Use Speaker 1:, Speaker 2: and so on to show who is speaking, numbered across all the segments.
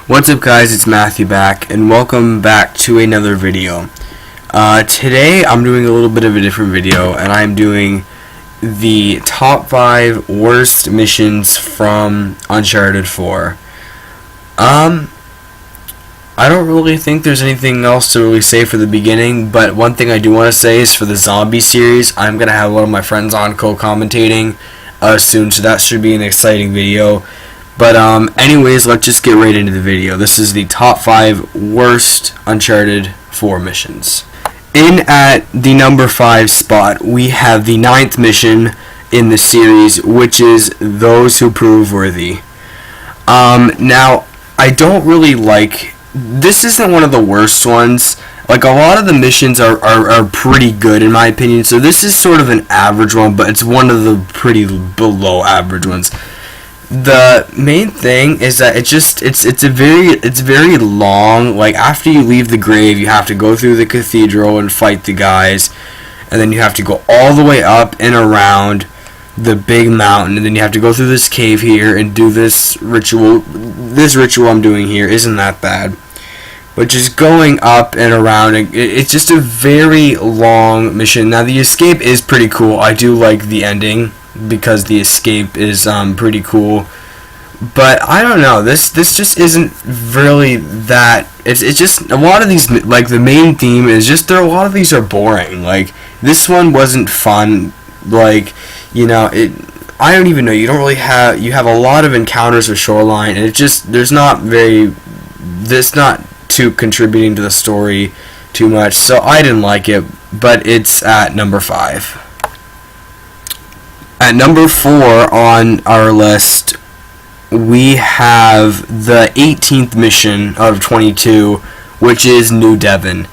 Speaker 1: What's up guys, it's Matthew back, and welcome back to another video. Today I'm doing a little bit of a different video, and I'm doing the top 5 worst missions from Uncharted 4. I don't really think there's anything else to really say for the beginning, but one thing I do want to say is for the zombie series, I'm going to have one of my friends on co-commentating soon, so that should be an exciting video. But anyways, let's just get right into the video. This is the top 5 worst Uncharted 4 missions. In at the number 5 spot, we have the 9th mission in the series, which is Those Who Prove Worthy. Now, I don't really like... This isn't one of the worst ones. Like, a lot of the missions are pretty good, in my opinion. So this is sort of an average one, but it's one of the pretty below average ones. The main thing is that it's very long. Like, after you leave the grave, you have to go through the cathedral and fight the guys, and then you have to go all the way up and around the big mountain, and then you have to go through this cave here and do this ritual. This ritual I'm doing here isn't that bad, but just going up and around, it's just a very long mission. Now, the escape is pretty cool. I do like the ending, because the escape is pretty cool, but I don't know, this just isn't really that. It's just a lot of these, like, the main theme is just a lot of these are boring. Like, this one wasn't fun. Like, you know, I don't even know, you have a lot of encounters with Shoreline, and there's not too contributing to the story too much, so I didn't like it, but it's at number 5. At number 4 on our list, we have the 18th mission out of 22, which is New Devon.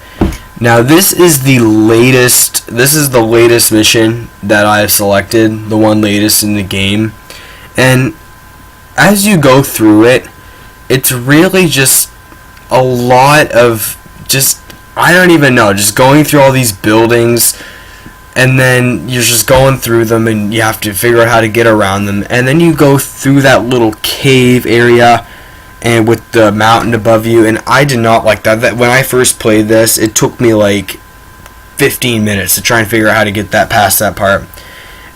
Speaker 1: Now, this is the latest mission that I have selected, the one latest in the game. And as you go through it, it's really just a lot of I don't even know, just going through all these buildings, and then you're just going through them, and you have to figure out how to get around them. And then you go through that little cave area, and with the mountain above you. And I did not like that. When I first played this, it took me like 15 minutes to try and figure out how to get past that part.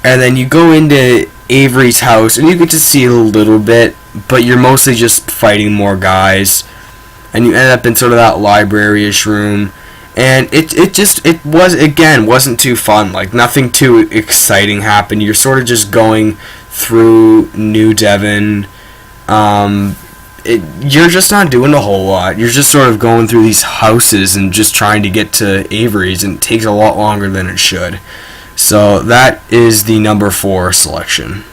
Speaker 1: And then you go into Avery's house, and you get to see a little bit, but you're mostly just fighting more guys. And you end up in sort of that library-ish room. And it wasn't too fun. Like, nothing too exciting happened. You're sort of just going through New Devon. You're just not doing a whole lot. You're just sort of going through these houses and just trying to get to Avery's, and it takes a lot longer than it should. So that is the number 4 selection.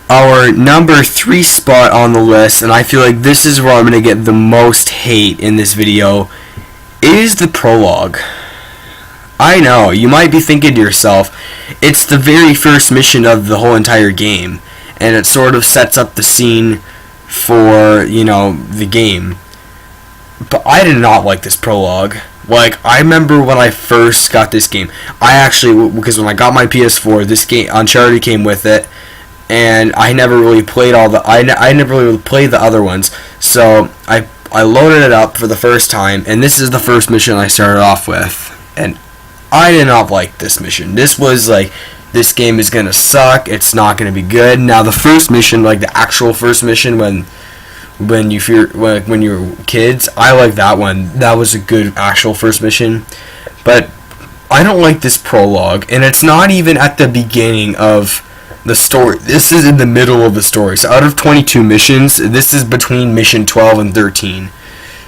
Speaker 1: Our number 3 spot on the list, and I feel like this is where I'm going to get the most hate in this video, is the Prologue. I know, you might be thinking to yourself, it's the very first mission of the whole entire game, and it sort of sets up the scene for, you know, the game. But I did not like this Prologue. Like, I remember when I first got this game, because when I got my PS4, this game, Uncharted, came with it, and I never really played I never really played the other ones, so I loaded it up for the first time, and this is the first mission I started off with, and I did not like this mission. This was like, this game is gonna suck, it's not gonna be good. Now, the first mission, like the actual first mission, when you were kids, I like that one. That was a good actual first mission, but I don't like this Prologue, and it's not even at the beginning of the story. This is in the middle of the story. So out of 22 missions, this is between mission 12 and 13.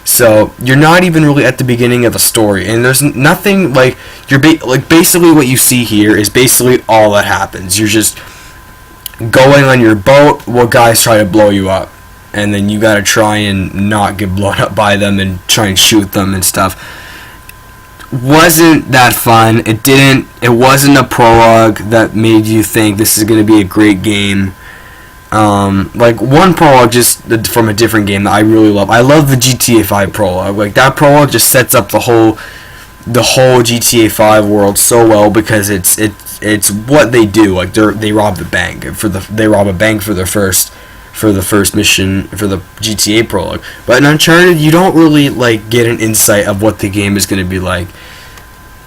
Speaker 1: So you're not even really at the beginning of the story, and there's nothing like basically what you see here is basically all that happens. You're just going on your boat while guys try to blow you up, and then you gotta try and not get blown up by them and try and shoot them and stuff. Wasn't that fun. It wasn't a prologue that made you think this is going to be a great game. Like, one prologue just from a different game that I really love. I love the GTA 5 prologue. Like, that prologue just sets up the whole GTA 5 world so well, because it's what they do. Like, they rob the bank they rob a bank for their first for the first mission for the GTA Prologue. But in Uncharted, you don't really like get an insight of what the game is going to be like.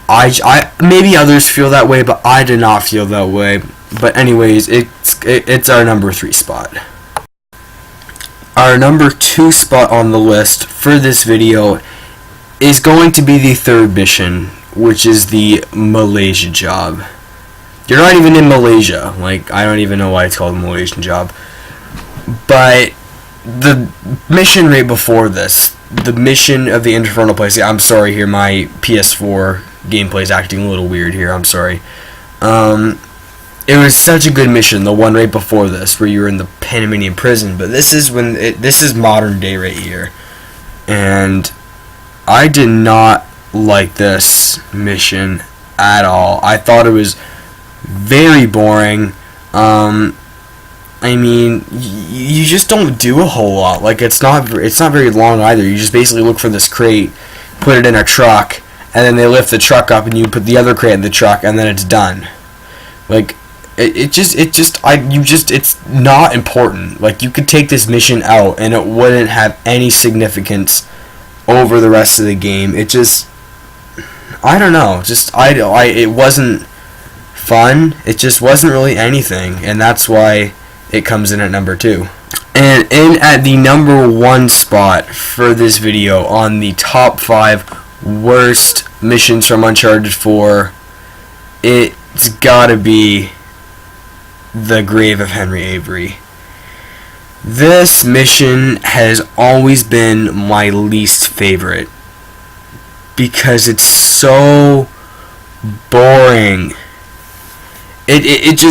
Speaker 1: I maybe others feel that way, but I did not feel that way. But anyways, it's our number 3 spot. Our number 2 spot on the list for this video is going to be the third mission, which is the Malyasia Job. You're not even in Malaysia. Like, I don't even know why it's called the Malaysian Job. But the mission right before this, the mission of the Infernal Place. I'm sorry here, my PS4 gameplay is acting a little weird here. I'm sorry. It was such a good mission, the one right before this, where you were in the Panamanian prison. But this is this is modern day right here, and I did not like this mission at all. I thought it was very boring. I mean, you just don't do a whole lot. Like, it's not very long either. You just basically look for this crate, put it in a truck, and then they lift the truck up, and you put the other crate in the truck, and then it's done. Like, it's not important. Like, you could take this mission out, and it wouldn't have any significance over the rest of the game. It just, I don't know. It wasn't fun. It just wasn't really anything, and that's why it comes in at number 2. And in at the number 1 spot for this video on the top 5 worst missions from Uncharted 4, it's gotta be the Grave of Henry Avery. This mission has always been my least favorite because it's so boring. It's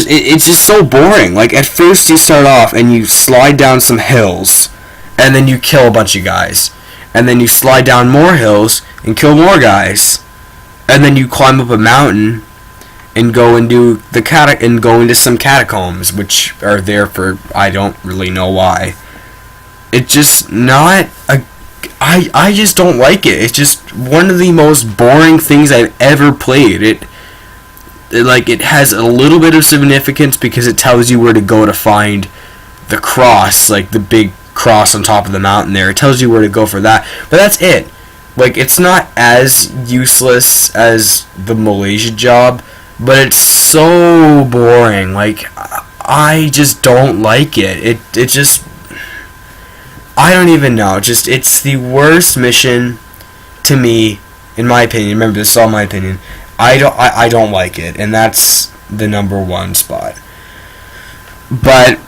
Speaker 1: just so boring. Like, at first you start off and you slide down some hills, and then you kill a bunch of guys, and then you slide down more hills and kill more guys, and then you climb up a mountain and go and do go into some catacombs, which are there for I don't really know why. It's just not a. I just don't like it. It's just one of the most boring things I've ever played. It has a little bit of significance because it tells you where to go to find the cross, like the big cross on top of the mountain there. It tells you where to go for that, but that's it. Like, it's not as useless as the Malyasia Job, but it's so boring. Like, I just don't like it. It just, I don't even know. Just, it's the worst mission to me, in my opinion. Remember, this is all my opinion. I don't like it, and that's the number 1 spot. But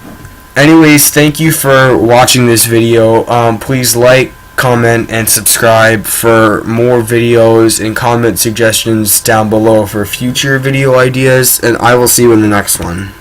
Speaker 1: anyways, thank you for watching this video. Please like, comment, and subscribe for more videos, and comment suggestions down below for future video ideas, and I will see you in the next one.